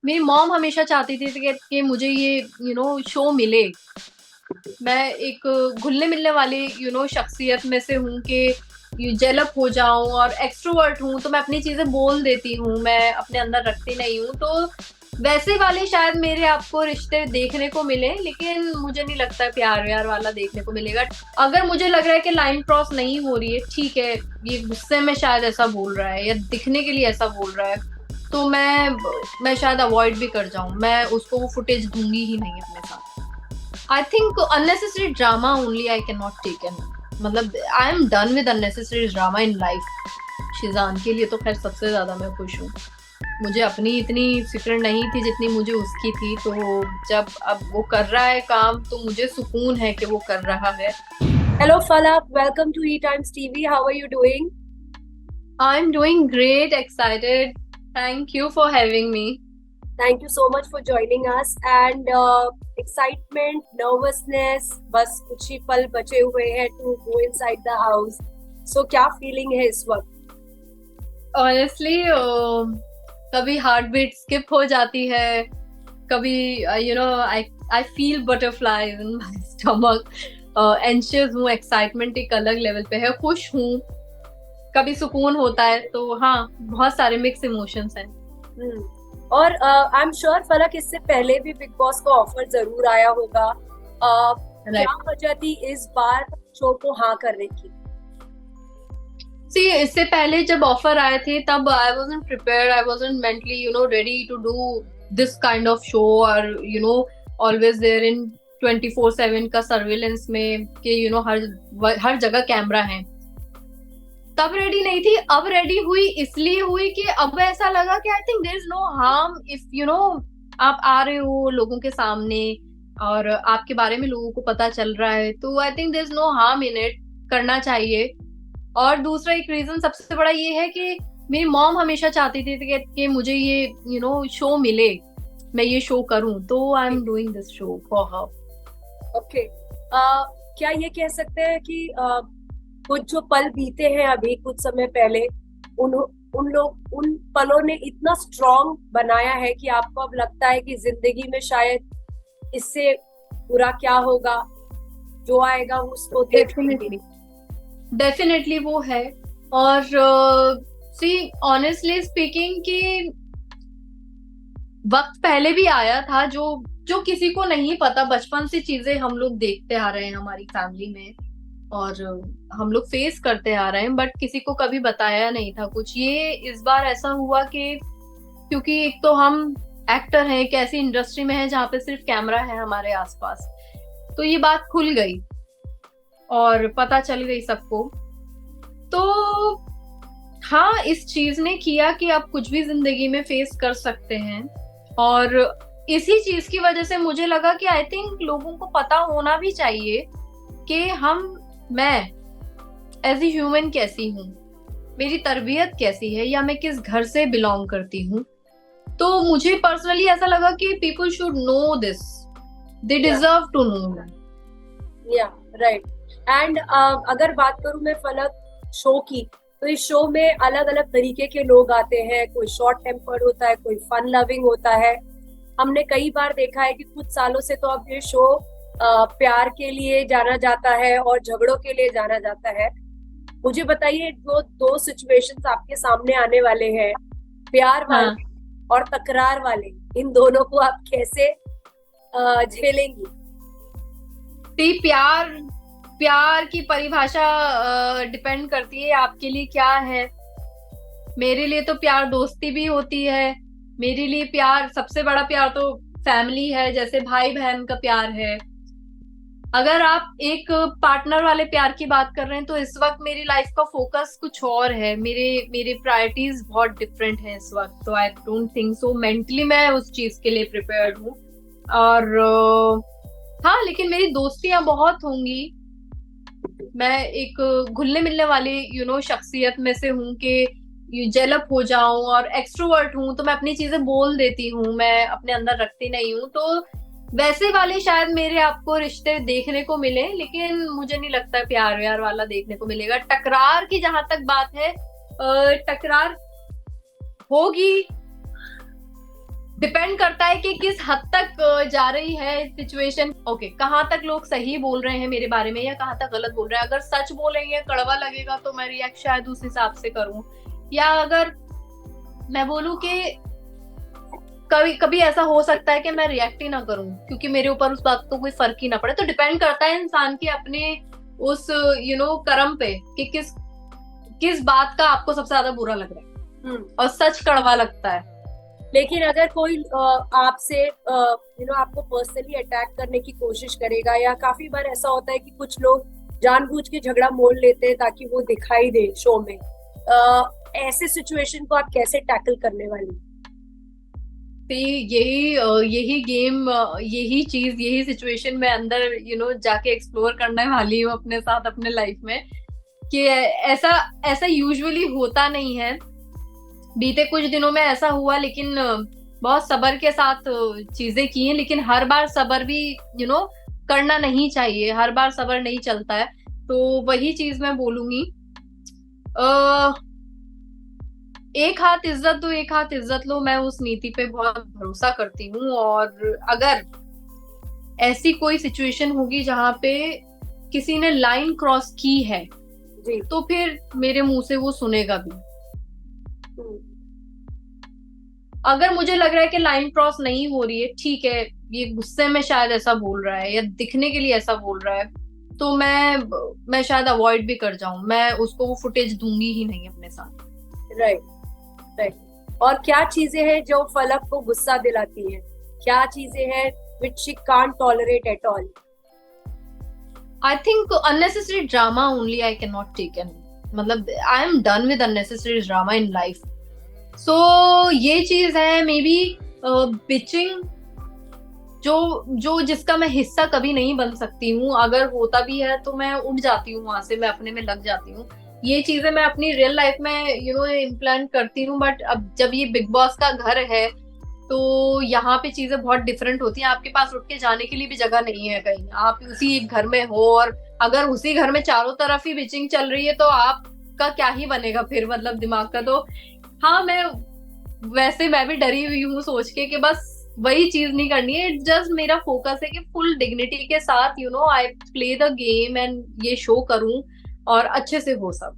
मेरी मॉम हमेशा चाहती थी कि मुझे ये शो मिले। मैं एक घुलने मिलने वाली शख्सियत में से हूँ कि डेवलप हो जाऊं और एक्सट्रोवर्ट हूँ, तो मैं अपनी चीजें बोल देती हूँ, मैं अपने अंदर रखती नहीं हूँ। तो वैसे वाले शायद मेरे आपको रिश्ते देखने को मिले, लेकिन मुझे नहीं लगता प्यार व्यार वाला देखने को मिलेगा। अगर मुझे लग रहा है कि लाइन क्रॉस नहीं हो रही है, ठीक है, ये गुस्से में शायद ऐसा बोल रहा है या दिखने के लिए ऐसा बोल रहा है, तो मैं शायद अवॉइड भी कर जाऊं, मैं उसको वो फुटेज दूंगी ही नहीं अपने साथ। I think unnecessary drama only I can not take in. मतलब I am done with unnecessary drama in life. Shizan के लिए तो खैर सबसे ज्यादा मैं खुश हूँ। मुझे अपनी इतनी फिक्र नहीं थी जितनी मुझे उसकी थी, तो जब अब वो कर रहा है काम तो मुझे सुकून है कि वो कर रहा है। Hello, Falak. Welcome to E Times TV. How are you doing? I am doing great, excited. Thank you for having me. Thank you so much for joining us. And excitement, nervousness, बस कुछ ही पल बचे हुए हैं to go inside the house. So क्या feeling है इस वक्त? ऑनेस्टली कभी हार्ट बीट स्किप हो जाती है, कभी I I feel butterflies in my stomach. Anxious हूँ, एक्साइटमेंट एक अलग लेवल पे है, खुश हूँ, कभी सुकून होता है। तो हाँ, बहुत सारे मिक्स इमोशंस हैं। हम्म। और आई एम श्योर फलक इससे पहले भी बिग बॉस का ऑफर जरूर आया होगा। क्या राइट। वजह थी इस बार शो को हाँ करने की? सी, इससे पहले जब ऑफर आए थे तब I wasn't prepared, I wasn't mentally ready to do this kind of show, और ऑलवेज देयर इन 24/7 का सर्विलेंस में कि हर जगह कैमरा है। तब रेडी नहीं थी, अब रेडी हुई, इसलिए हुई कि अब ऐसा लगा कि I think there is no harm if आप आ रहे हो लोगों के सामने और आपके बारे में लोगों को पता चल रहा है, तो I think there is no harm in it, करना चाहिए। और दूसरा एक रीजन सबसे बड़ा ये है कि मेरी मॉम हमेशा चाहती थी कि मुझे ये शो मिले, मैं ये शो करूं, तो I am doing this show for her. Okay. क्या ये कह सकते हैं कि कुछ जो पल बीते हैं अभी कुछ समय पहले, उन उन पलों ने इतना स्ट्रॉन्ग बनाया है कि आपको अब लगता है कि जिंदगी में शायद इससे बुरा क्या होगा, जो आएगा उसको देख लेंगे। डेफिनेटली, डेफिनेटली वो है। और सी, ऑनेस्टली स्पीकिंग कि वक्त पहले भी आया था जो जो किसी को नहीं पता, बचपन से चीजें हम लोग देखते आ रहे हैं हमारी फैमिली में, और हम लोग फेस करते आ रहे हैं, बट किसी को कभी बताया नहीं था कुछ। ये इस बार ऐसा हुआ कि क्योंकि एक तो हम एक्टर हैं, एक ऐसी इंडस्ट्री में है जहाँ पे सिर्फ कैमरा है हमारे आसपास, तो ये बात खुल गई और पता चल गई सबको। तो हाँ, इस चीज ने किया कि आप कुछ भी जिंदगी में फेस कर सकते हैं। और इसी चीज की वजह से मुझे लगा कि आई थिंक लोगों को पता होना भी चाहिए कि मैं एज ए ह्यूमन कैसी हूँ, मेरी तरबियत कैसी है, या मैं किस घर से बिलोंग करती हूँ। तो मुझे पर्सनली ऐसा लगा कि पीपल शुड नो दिस, दे या डिजर्व टू नो। या राइट। एंड अगर बात करूं मैं फलक शो की, तो इस शो में अलग अलग तरीके के लोग आते हैं। कोई शॉर्ट टेम्पर्ड होता है, कोई फन लविंग होता है। हमने कई बार देखा है कि कुछ सालों से तो अब ये शो प्यार के लिए जाना जाता है और झगड़ों के लिए जाना जाता है। मुझे बताइए, जो दो सिचुएशंस आपके सामने आने वाले हैं, प्यार हाँ, वाले और तकरार वाले, इन दोनों को आप कैसे झेलेंगी? तो प्यार, प्यार की परिभाषा डिपेंड करती है आपके लिए क्या है। मेरे लिए तो प्यार दोस्ती भी होती है। मेरे लिए प्यार, सबसे बड़ा प्यार तो फैमिली है, जैसे भाई बहन का प्यार है। अगर आप एक पार्टनर वाले प्यार की बात कर रहे हैं, तो इस वक्त मेरी लाइफ का फोकस कुछ और है, मेरे मेरे प्रायोरिटीज बहुत डिफरेंट हैं इस वक्त, तो I don't think so mentally मैं उस चीज के लिए प्रिपेयर्ड हूँ। और हाँ, लेकिन मेरी दोस्तियां बहुत होंगी। मैं एक घुलने मिलने वाली शख्सियत में से हूँ कि डेवलप हो जाऊं और एक्सट्रोवर्ट हूँ, तो मैं अपनी चीजें बोल देती हूँ, मैं अपने अंदर रखती नहीं हूँ। तो वैसे वाले शायद मेरे आपको रिश्ते देखने को मिले, लेकिन मुझे नहीं लगता प्यार व्यार वाला देखने को मिलेगा। टकरार की जहां तक बात है, टकरार होगी, डिपेंड करता है कि किस हद तक जा रही है सिचुएशन। ओके, कहाँ तक लोग सही बोल रहे हैं मेरे बारे में या कहाँ तक गलत बोल रहे हैं। अगर सच बोलेंगे, कड़वा लगेगा, तो मैं रिएक्ट शायद उस हिसाब से करूं। या अगर मैं बोलूं कि कभी कभी ऐसा हो सकता है कि मैं रिएक्ट ही ना करूं, क्योंकि मेरे ऊपर उस बात को कोई फर्क ही ना पड़े। तो डिपेंड करता है इंसान के अपने उस कर्म पे कि किस किस बात का आपको सबसे ज्यादा बुरा लग रहा है और सच कड़वा लगता है। लेकिन अगर कोई आपसे आपको पर्सनली अटैक करने की कोशिश करेगा, या काफी बार ऐसा होता है कि कुछ लोग जानबूझ के झगड़ा मोड़ लेते हैं ताकि वो दिखाई दे शो में, ऐसे सिचुएशन को आप कैसे टैकल करने वाली? यही गेम, यही चीज, यही सिचुएशन में अंदर जाके एक्सप्लोर करने वाली हूँ अपने साथ, अपने लाइफ में, कि ऐसा ऐसा यूजुअली होता नहीं है। बीते कुछ दिनों में ऐसा हुआ, लेकिन बहुत सब्र के साथ चीजें की हैं। लेकिन हर बार सब्र भी करना नहीं चाहिए, हर बार सब्र नहीं चलता है। तो वही चीज मैं बोलूंगी, एक हाथ इज्जत दो, एक हाथ इज्जत लो। मैं उस नीति पे बहुत भरोसा करती हूँ। और अगर ऐसी कोई सिचुएशन होगी जहाँ पे किसी ने लाइन क्रॉस की है जी, तो फिर मेरे मुंह से वो सुनेगा भी। अगर मुझे लग रहा है कि लाइन क्रॉस नहीं हो रही है, ठीक है, ये गुस्से में शायद ऐसा बोल रहा है या दिखने के लिए ऐसा बोल रहा है, तो मैं शायद अवॉइड भी कर जाऊं। मैं उसको वो फुटेज दूंगी ही नहीं अपने साथ। Right, right. और क्या चीजें हैं जो फलक को गुस्सा दिलाती हैं? क्या चीजें हैं which she can't tolerate at all? I think unnecessary drama only I cannot take in. मतलब I am done with unnecessary drama in life. So ये चीज है, मे बी बिचिंग, जो जिसका मैं हिस्सा कभी नहीं बन सकती हूँ। अगर होता भी है तो मैं उठ जाती हूँ वहां से, मैं अपने में लग जाती हूँ। ये चीजें मैं अपनी रियल लाइफ में इम्प्लांट करती हूँ। बट अब जब ये बिग बॉस का घर है तो यहाँ पे चीजें बहुत डिफरेंट होती हैं। आपके पास उठ के जाने के लिए भी जगह नहीं है कहीं, आप उसी एक घर में हो। और अगर उसी घर में चारों तरफ ही बिचिंग चल रही है तो आपका क्या ही बनेगा फिर, मतलब दिमाग का। तो हाँ, मैं भी डरी हुई हूँ सोच के कि बस वही चीज नहीं करनी है। जस्ट मेरा फोकस है कि फुल डिग्निटी के साथ I play the game and ये शो करूं और अच्छे से हो सब।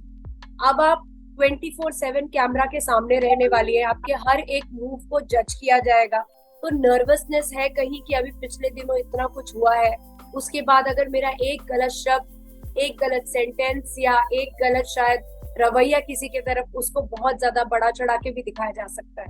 अब आप 24/7 कैमरा के सामने रहने वाली है, आपके हर एक मूव को जज किया जाएगा। तो नर्वसनेस है कहीं कि अभी पिछले दिनों इतना कुछ हुआ है, उसके बाद अगर मेरा एक गलत शब्द, एक गलत सेंटेंस या एक गलत शायद रवैया किसी के तरफ, उसको बहुत ज्यादा बढ़ा चढ़ा के भी दिखाया जा सकता है।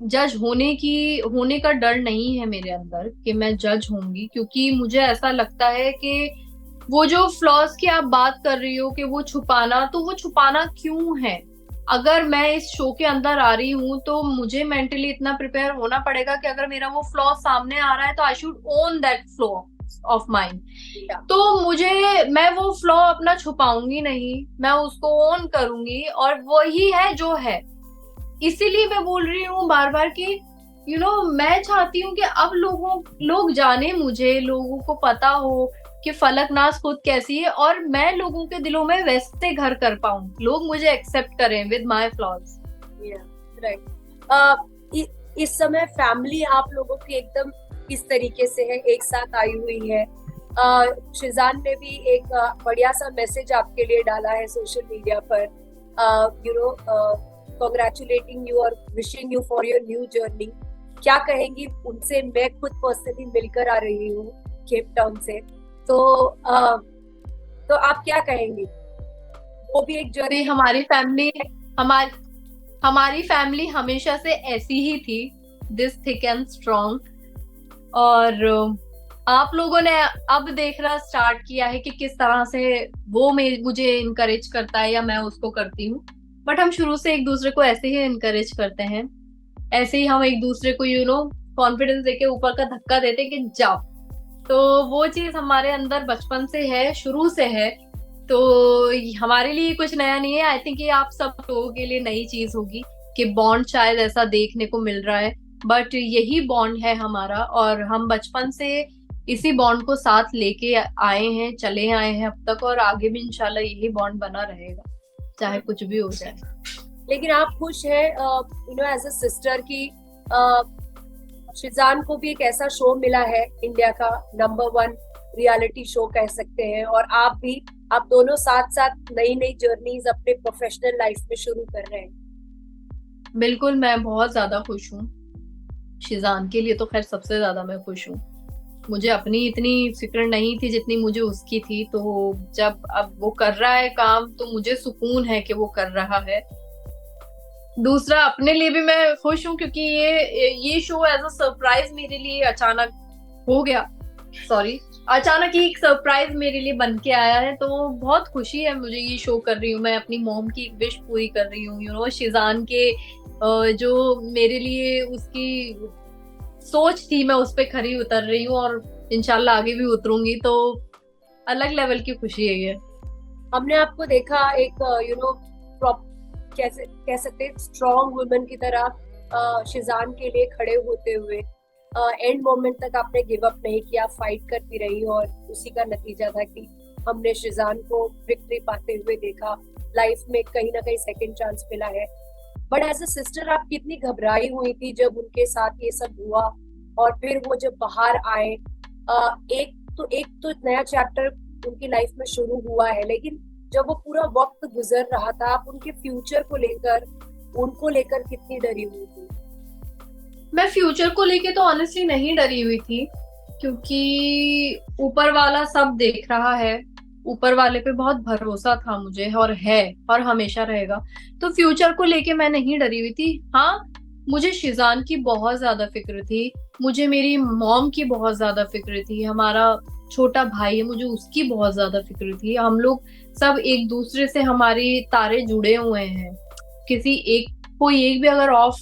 जज होने का डर नहीं है मेरे अंदर कि मैं जज होंगी, क्योंकि मुझे ऐसा लगता है कि वो जो फ्लॉज की आप बात कर रही हो कि वो छुपाना, तो वो छुपाना क्यों है? अगर मैं इस शो के अंदर आ रही हूँ तो मुझे मेंटली इतना प्रिपेयर होना पड़ेगा कि अगर मेरा वो फ्लॉ सामने आ रहा है तो I should own that flaw of mind. तो मैं वो फ्लॉ अपना छुपाऊंगी नहीं, मैं उसको ओन करूंगी और वही है जो है। इसीलिए मैं बोल रही हूँ बार बार कि मैं चाहती हूँ कि अब लोग जाने मुझे, लोगों को पता हो कि फलकनाज खुद कैसी है और मैं लोगों के दिलों में वैसे घर कर पाऊं, लोग मुझे एक्सेप्ट करें विद माय फ्लॉज। राइट। इस समय फैमिली आप लोगों की एकदम किस तरीके से है, एक साथ आई हुई है? शिजान ने भी एक बढ़िया सा मैसेज आपके लिए डाला है सोशल मीडिया पर, कॉन्ग्रेचुलेटिंग यू और wishing you for your new journey. क्या कहेंगी उनसे? मैं खुद पर्सनली मिलकर आ रही हूँ केप टाउन से, तो आप क्या कहेंगी? वो भी एक जर्नी। हमारी फैमिली हमेशा से ऐसी ही थी, दिस थिक एंड स्ट्रॉन्ग। और आप लोगों ने अब देखना स्टार्ट किया है कि किस तरह से वो मुझे इनकरेज करता है या मैं उसको करती हूँ। बट हम शुरू से एक दूसरे को ऐसे ही इनकरेज करते हैं, ऐसे ही हम एक दूसरे को कॉन्फिडेंस देके ऊपर का धक्का देते कि जाओ। तो वो चीज हमारे अंदर बचपन से है, शुरू से है। तो हमारे लिए कुछ नया नहीं है। आई थिंक ये आप सब लोगों के लिए नई चीज होगी कि बॉन्ड शायद ऐसा देखने को मिल रहा है, बट यही बॉन्ड है हमारा और हम बचपन से इसी बॉन्ड को साथ लेके आए हैं, चले आए हैं अब तक, और आगे भी इंशाल्लाह यही बॉन्ड बना रहेगा। चाहे कुछ भी हो जाए। लेकिन आप खुश है एज अ सिस्टर की शिजान को भी एक ऐसा शो मिला है, इंडिया का नंबर 1 रियलिटी शो कह सकते हैं, और आप दोनों साथ साथ नई नई जर्नीज अपने प्रोफेशनल लाइफ में शुरू कर रहे हैं। बिल्कुल, मैं बहुत ज्यादा खुश हूँ। शिजान के लिए तो खैर सबसे ज्यादा मैं खुश हूँ। मुझे अपनी इतनी फिक्र नहीं थी जितनी मुझे उसकी थी, तो जब अब वो कर रहा है काम तो मुझे सुकून है कि वो कर रहा है। दूसरा, अपने लिए भी मैं खुश हूँ क्योंकि ये शो एज अ सरप्राइज मेरे लिए अचानक हो गया। सॉरी, अचानक ही एक सरप्राइज मेरे लिए बन के आया है, तो बहुत खुशी है मुझे। ये शो कर रही हूँ मैं, अपनी मॉम की एक विश पूरी कर रही हूँ, शिजान के जो मेरे लिए उसकी सोच थी मैं उस पे खरी उतर रही हूँ, और इंशाल्लाह आगे भी उतरूंगी। तो अलग लेवल की खुशी है ये। हमने आपको देखा एक कैसे कह सकते हैं स्ट्रॉन्ग वुमन की तरह शिजान के लिए खड़े होते हुए। एंड मोमेंट तक आपने गिव अप नहीं किया, फाइट करती रही, और उसी का नतीजा था कि हमने शिजान को विक्ट्री पाते हुए देखा। लाइफ में कहीं ना कहीं सेकंड चांस मिला है। बट एज अ सिस्टर आप कितनी घबराई हुई थी जब उनके साथ ये सब हुआ, और फिर वो जब बाहर आए। एक तो नया चैप्टर उनकी लाइफ में शुरू हुआ है, लेकिन जब वो पूरा वक्त गुजर रहा था, आप उनके फ्यूचर को लेकर उनको लेकर कितनी डरी हुई थी? मैं फ्यूचर को लेके तो ऑनेस्टली नहीं डरी हुई थी, क्योंकि ऊपर वाला सब देख रहा है। ऊपर वाले पे बहुत भरोसा था मुझे, और है, और हमेशा रहेगा। तो फ्यूचर को लेके मैं नहीं डरी हुई थी। हाँ, मुझे शिजान की बहुत ज्यादा फिक्र थी, मुझे मेरी मॉम की बहुत ज्यादा फिक्र थी, हमारा छोटा भाई है मुझे उसकी बहुत ज्यादा फिक्र थी। हम लोग सब एक दूसरे से, हमारे तारे जुड़े हुए हैं। किसी एक कोई एक भी अगर ऑफ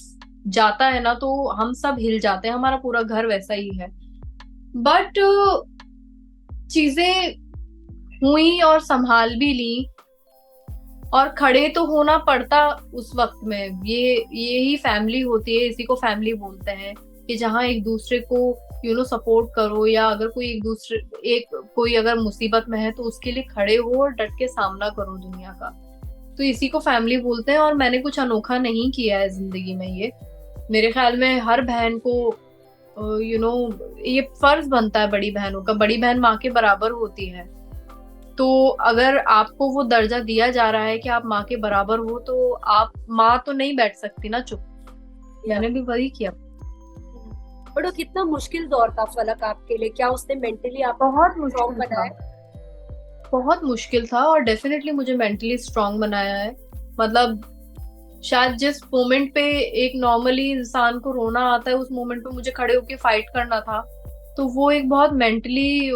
जाता है ना तो हम सब हिल जाते हैं, हमारा पूरा घर वैसा ही है। बट चीजें हुई और संभाल भी ली, और खड़े तो होना पड़ता उस वक्त में। ये ही फैमिली होती है, इसी को फैमिली बोलते हैं, कि जहाँ एक दूसरे को सपोर्ट करो, या अगर कोई अगर मुसीबत में है तो उसके लिए खड़े हो और डट के सामना करो दुनिया का। तो इसी को फैमिली बोलते हैं, और मैंने कुछ अनोखा नहीं किया है जिंदगी में। ये मेरे ख्याल में हर बहन को ये फर्ज बनता है बड़ी बहनों का। बड़ी बहन माँ के बराबर होती है, तो अगर आपको वो दर्जा दिया जा रहा है कि आप माँ के बराबर हो, तो आप माँ तो नहीं बैठ सकती ना चुप। मैंने भी वही किया। बट वो कितना मुश्किल दौर था फलक आपके लिए, क्या उसने मेंटली आपको बहुत स्ट्रॉन्ग मुश्किल था, बनाया? बहुत मुश्किल था, और डेफिनेटली मुझे मेंटली स्ट्रांग बनाया है। मतलब शायद जिस मोमेंट पे एक नॉर्मली इंसान को रोना आता है, उस मोमेंट पे मुझे खड़े होके फाइट करना था। तो वो एक बहुत मेंटली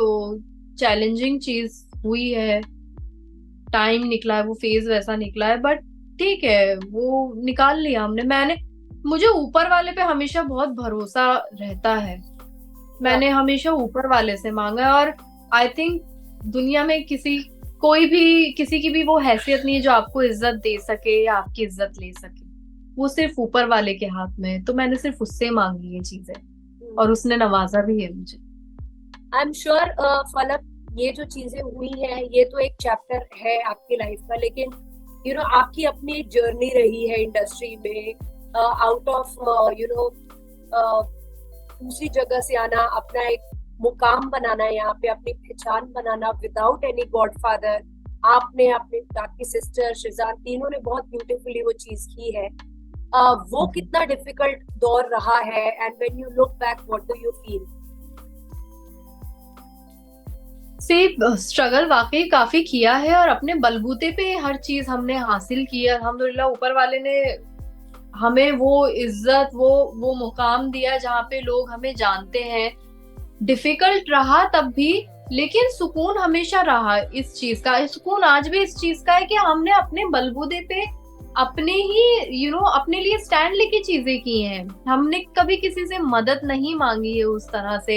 चैलेंजिंग चीज हुई है। टाइम निकला है, वो फेज वैसा निकला है, बट ठीक है, वो निकाल लिया हमने। मुझे ऊपर वाले पे हमेशा बहुत भरोसा रहता है। मैंने हमेशा ऊपर वाले से मांगा है, और आई थिंक दुनिया में किसी की भी वो हैसियत नहीं है जो आपको इज्जत दे सके या आपकी इज्जत ले सके। वो सिर्फ ऊपर वाले के हाथ में है। तो मैंने सिर्फ उससे मांगी ये चीजें, और उसने नवाजा भी है मुझे। आई एम श्योर फलक, ये जो चीजें हुई हैं ये तो एक चैप्टर है आपकी लाइफ का, लेकिन आपकी अपनी एक जर्नी रही है इंडस्ट्री में, आउट ऑफ दूसरी जगह से आना, अपना एक मुकाम बनाना, यहाँ पे अपनी पहचान बनाना विदाउट एनी गॉडफादर। आपने अपने आपकी सिस्टर शिजान तीनों ने बहुत ब्यूटीफुली वो चीज की है। वो कितना डिफिकल्ट दौर रहा है, and when you look back what do you feel? से स्ट्रगल वाकई काफी किया है, और अपने बलबूते पे हर चीज हमने हासिल की है अल्हम्दुलिल्लाह। ऊपर वाले ने हमें वो इज्जत, वो मुकाम दिया जहाँ पे लोग हमें जानते हैं। डिफिकल्ट रहा तब भी, लेकिन सुकून हमेशा रहा इस चीज का। सुकून आज भी इस चीज का है कि हमने अपने बलबूते पे अपने ही अपने लिए स्टैंड लेके चीजें की हैं। हमने कभी किसी से मदद नहीं मांगी है उस तरह से,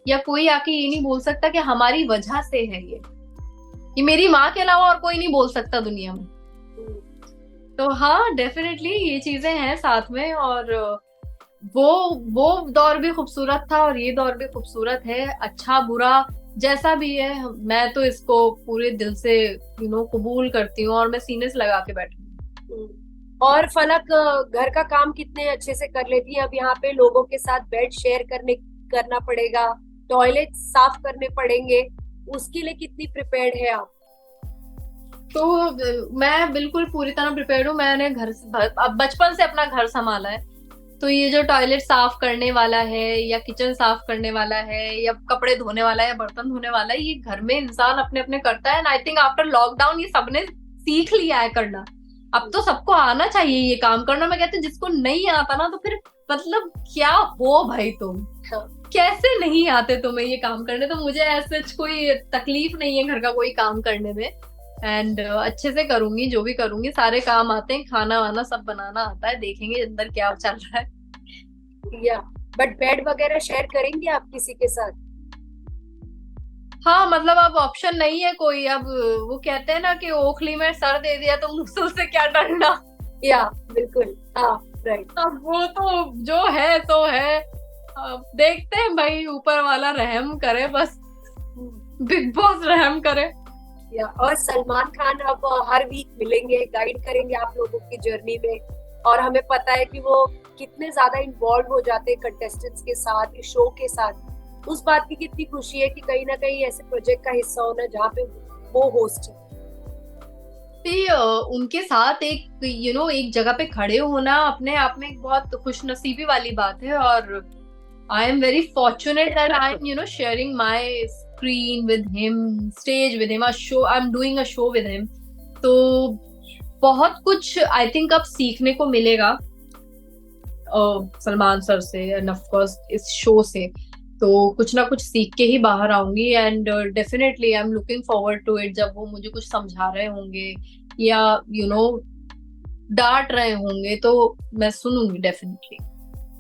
या कोई आके ये नहीं बोल सकता कि हमारी वजह से है ये मेरी माँ के अलावा और कोई नहीं बोल सकता दुनिया में। तो हाँ, डेफिनेटली ये चीजें हैं साथ में, और वो दौर भी खूबसूरत था और ये दौर भी खूबसूरत है। अच्छा बुरा जैसा भी है, मैं तो इसको पूरे दिल से कबूल करती हूँ और मैं सीने से लगा के बैठी हूँ। और फलक घर का काम कितने अच्छे से कर लेती है। अब यहाँ पे लोगों के साथ बेड शेयर करना पड़ेगा, टॉयलेट साफ करने पड़ेंगे, उसके लिए कितनी प्रिपेयर्ड है आप? तो मैं बिल्कुल पूरी तरह प्रिपेयर्ड हूँ। मैंने घर से अब बचपन से अपना घर संभाला है, तो ये जो टॉयलेट साफ करने वाला है या किचन साफ करने वाला है या कपड़े धोने वाला है या बर्तन धोने वाला है, ये घर में इंसान अपने अपने करता है। And I think after lockdown ये सबने सीख लिया है करना। अब तो सबको आना चाहिए ये काम करना। मैं कहती हूँ जिसको नहीं आता ना, तो फिर मतलब क्या हो भाई तुम, कैसे नहीं आते तुम्हें ये काम करने। तो मुझे ऐसे कोई तकलीफ नहीं है घर का कोई काम करने में। एंड अच्छे से करूंगी, जो भी करूंगी सारे काम आते हैं, खाना वाना सब बनाना आता है। देखेंगे अंदर क्या चल रहा है। या बट बेड वगैरह शेयर करेंगे आप किसी के साथ? हाँ मतलब अब ऑप्शन नहीं है कोई। अब वो कहते हैं ना कि ओखली में सर दे दिया तो मुझसे उससे क्या डरना। या बिल्कुल, हाँ राइट। अब वो तो जो है तो है। अब देखते हैं भाई, ऊपर वाला रहम करे बस, बिग बॉस रहम करे। या और सलमान खान अब हर वीक मिलेंगे, गाइड करेंगे आप लोगों की जर्नी में। और हमें पता है कि वो कितने ज्यादा इन्वॉल्व हो जाते हैं कंटेस्टेंट्स के साथ, इस शो के साथ। उस बात की कितनी खुशी है कि कहीं ना कहीं ऐसे प्रोजेक्ट का हिस्सा होना जहाँ पे वो होस्ट है। उनके साथ एक एक जगह पे खड़े होना अपने आप में एक बहुत खुशनसीबी वाली बात है। और I am very fortunate that I am sharing my screen with him, stage with him, a show, I am doing a show with him. तो बहुत कुछ आई थिंक अब सीखने को मिलेगा सलमान सर से एंड ऑफ कोर्स इस शो से। तो कुछ ना कुछ सीख के ही बाहर आऊंगी। And definitely I am looking forward to it, जब वो मुझे कुछ समझा रहे होंगे या डांट रहे होंगे तो मैं सुनूंगी डेफिनेटली।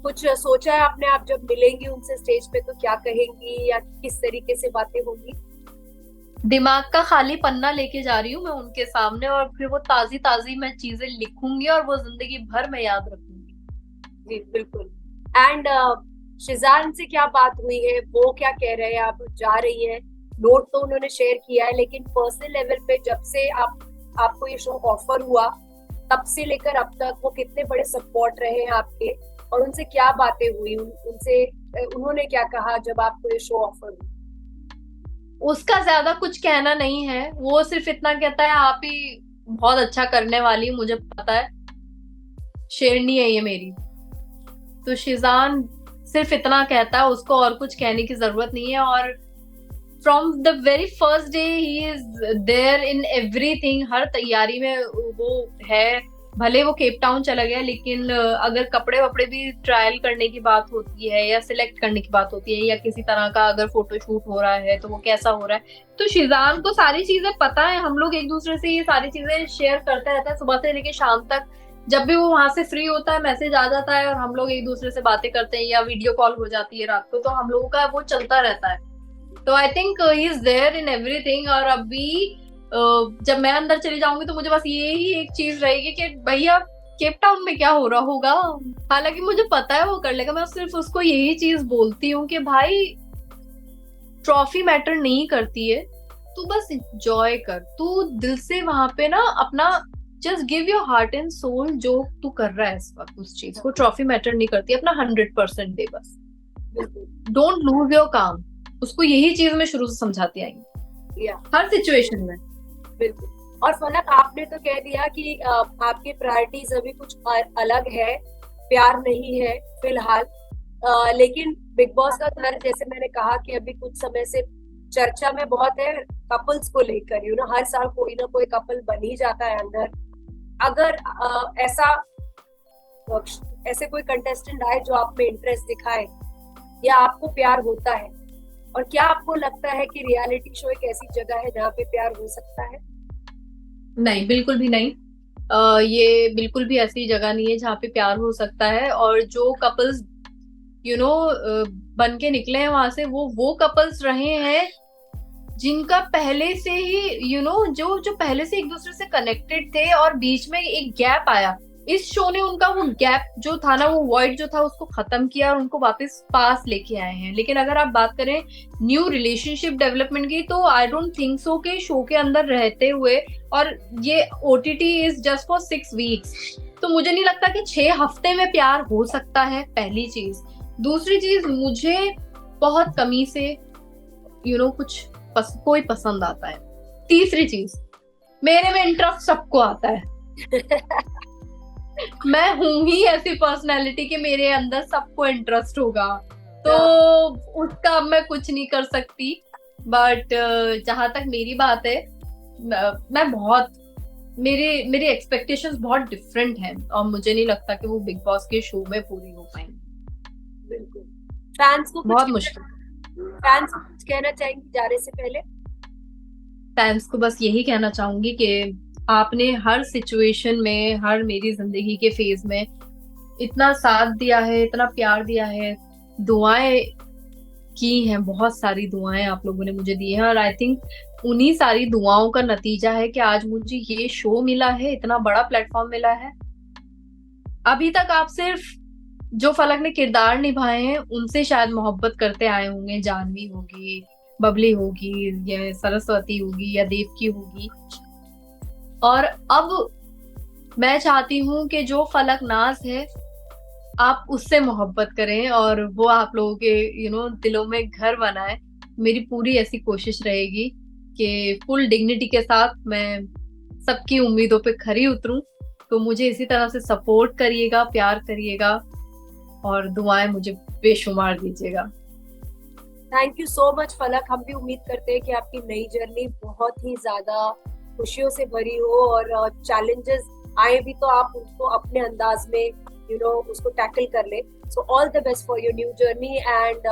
कुछ सोचा है आपने, आप जब मिलेंगी उनसे स्टेज पे तो क्या कहेंगी या किस तरीके से बातें होंगी? दिमाग का खाली पन्ना लेके जा रही हूँ मैं उनके सामने, और फिर वो ताजी ताजी मैं चीजें लिखूंगी और वो जिंदगी भर मैं याद रखूंगी। जी बिल्कुल। एंड शिजान से क्या बात हुई है, वो क्या कह रहे हैं? आप जा रही हैं, नोट तो उन्होंने शेयर किया है, लेकिन पर्सनल लेवल पे जब से आपको ये शो ऑफर हुआ तब से लेकर अब तक वो कितने बड़े सपोर्ट रहे हैं आपके, और उनसे क्या बातें हुई, उनसे उन्होंने क्या कहा जब आपको ये शो ऑफर हुआ? उसका ज्यादा कुछ कहना नहीं है, वो सिर्फ इतना कहता है आप ही बहुत अच्छा करने वाली, मुझे पता है, शेरनी है ये मेरी। तो शिजान सिर्फ इतना कहता है, उसको और कुछ कहने की जरूरत नहीं है। और from the very first day ही इज देयर इन एवरीथिंग, हर तैयारी में वो है। भले वो केप टाउन चला गया, लेकिन अगर कपड़े वपड़े भी ट्रायल करने की बात होती है या सिलेक्ट करने की बात होती है या किसी तरह का अगर फोटोशूट हो रहा है तो वो कैसा हो रहा है, तो शिजान को सारी चीजें पता है। हम लोग एक दूसरे से ये सारी चीजें शेयर करते रहते हैं सुबह से लेके शाम तक। जब भी वो वहां से फ्री होता है मैसेज आ जाता है और हम लोग एक दूसरे से बातें करते हैं या वीडियो कॉल हो जाती है रात को, तो हम लोगों का वो चलता रहता है। तो I think he is there in everything. और अभी जब मैं अंदर चली जाऊंगी तो मुझे बस ये ही एक चीज रहेगी कि भैया केप टाउन में क्या हो रहा होगा। हालांकि मुझे पता है वो कर लेगा, मैं सिर्फ उसको यही चीज बोलती हूँ कि भाई ट्रॉफी मैटर नहीं करती है, तू बस एंजॉय कर, तू दिल से वहां पे ना अपना just give your heart and soul जो तू कर रहा है इस वक्त, उस चीज को। ट्रॉफी मैटर नहीं करती, अपना 100% दे बस, डोंट लूज योर काम। उसको यही चीज मैं शुरू से समझाती आई हर सिचुएशन में। बिल्कुल। और फलक, आपने तो कह दिया कि आपकी प्रायोरिटीज अभी कुछ अलग है, प्यार नहीं है फिलहाल। लेकिन बिग बॉस का घर, जैसे मैंने कहा कि अभी कुछ समय से चर्चा में बहुत है कपल्स को लेकर। हर साल कोई ना कोई कपल बन ही जाता है अंदर। अगर ऐसे कोई कंटेस्टेंट आए जो आप में इंटरेस्ट दिखाए या आपको प्यार होता है, और क्या आपको लगता है कि रियलिटी शो एक ऐसी जगह है जहाँ पे प्यार हो सकता है? नहीं, बिल्कुल भी नहीं। ये बिल्कुल भी ऐसी जगह नहीं है जहाँ पे प्यार हो सकता है। और जो कपल्स बन के निकले हैं वहां से, वो कपल्स रहे हैं जिनका पहले से ही जो पहले से एक दूसरे से कनेक्टेड थे और बीच में एक गैप आया। इस शो ने उनका वो गैप जो था ना, वो वॉइड जो था, उसको खत्म किया और उनको वापस पास लेके आए हैं। लेकिन अगर आप बात करें न्यू रिलेशनशिप डेवलपमेंट की, तो आई डोंट थिंक सो के शो के अंदर रहते हुए, और ये OTT is just for 6 weeks, तो मुझे नहीं लगता कि 6 हफ्ते में प्यार हो सकता है, पहली चीज। दूसरी चीज, मुझे बहुत कमी से कुछ कोई पसंद आता है। तीसरी चीज, मेरे में इंटरेस्ट सबको आता है। मैं हूं ही ऐसी पर्सनालिटी कि मेरे अंदर सबको इंटरेस्ट होगा, तो उसका अब मैं कुछ नहीं कर सकती। बट जहां तक मेरी बात है, मैं बहुत मेरे एक्सपेक्टेशंस बहुत डिफरेंट हैं, और मुझे नहीं लगता कि वो बिग बॉस के शो में पूरी हो पाएंगी। बिल्कुल। फैंस को बहुत मुश्किल। फैंस को कुछ कहना चाहेंगी जाने से पहले? फैंस को बस यही कहना चाहूंगी कि आपने हर सिचुएशन में, हर मेरी जिंदगी के फेज में इतना साथ दिया है, इतना प्यार दिया है, दुआएं की हैं, बहुत सारी दुआएं आप लोगों ने मुझे दी हैं, और आई थिंक उन्हीं सारी दुआओं का नतीजा है कि आज मुझे ये शो मिला है, इतना बड़ा प्लेटफॉर्म मिला है। अभी तक आप सिर्फ जो फलक ने किरदार निभाए हैं उनसे शायद मोहब्बत करते आए होंगे, जानवी होगी, बबली होगी, या सरस्वती होगी, या देवकी होगी, और अब मैं चाहती हूँ कि जो फलक नाज है, आप उससे मोहब्बत करें और वो आप लोगों के दिलों में घर बनाए। मेरी पूरी ऐसी कोशिश रहेगी कि फुल डिग्निटी के साथ मैं सबकी उम्मीदों पे खरी उतरूं। तो मुझे इसी तरह से सपोर्ट करिएगा, प्यार करिएगा, और दुआएं मुझे बेशुमार दीजिएगा। थैंक यू सो मच फलक। हम भी उम्मीद करते हैं कि आपकी नई जर्नी बहुत ही ज्यादा खुशियों से भरी हो, और चैलेंजेस आए भी तो आप उसको अपने अंदाज में उसको टैकल कर ले। So all the best for your new journey, and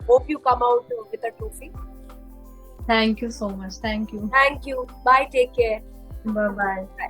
hope you come out with a trophy. Thank you so much. Thank you. Thank you. Bye, take care. Bye bye.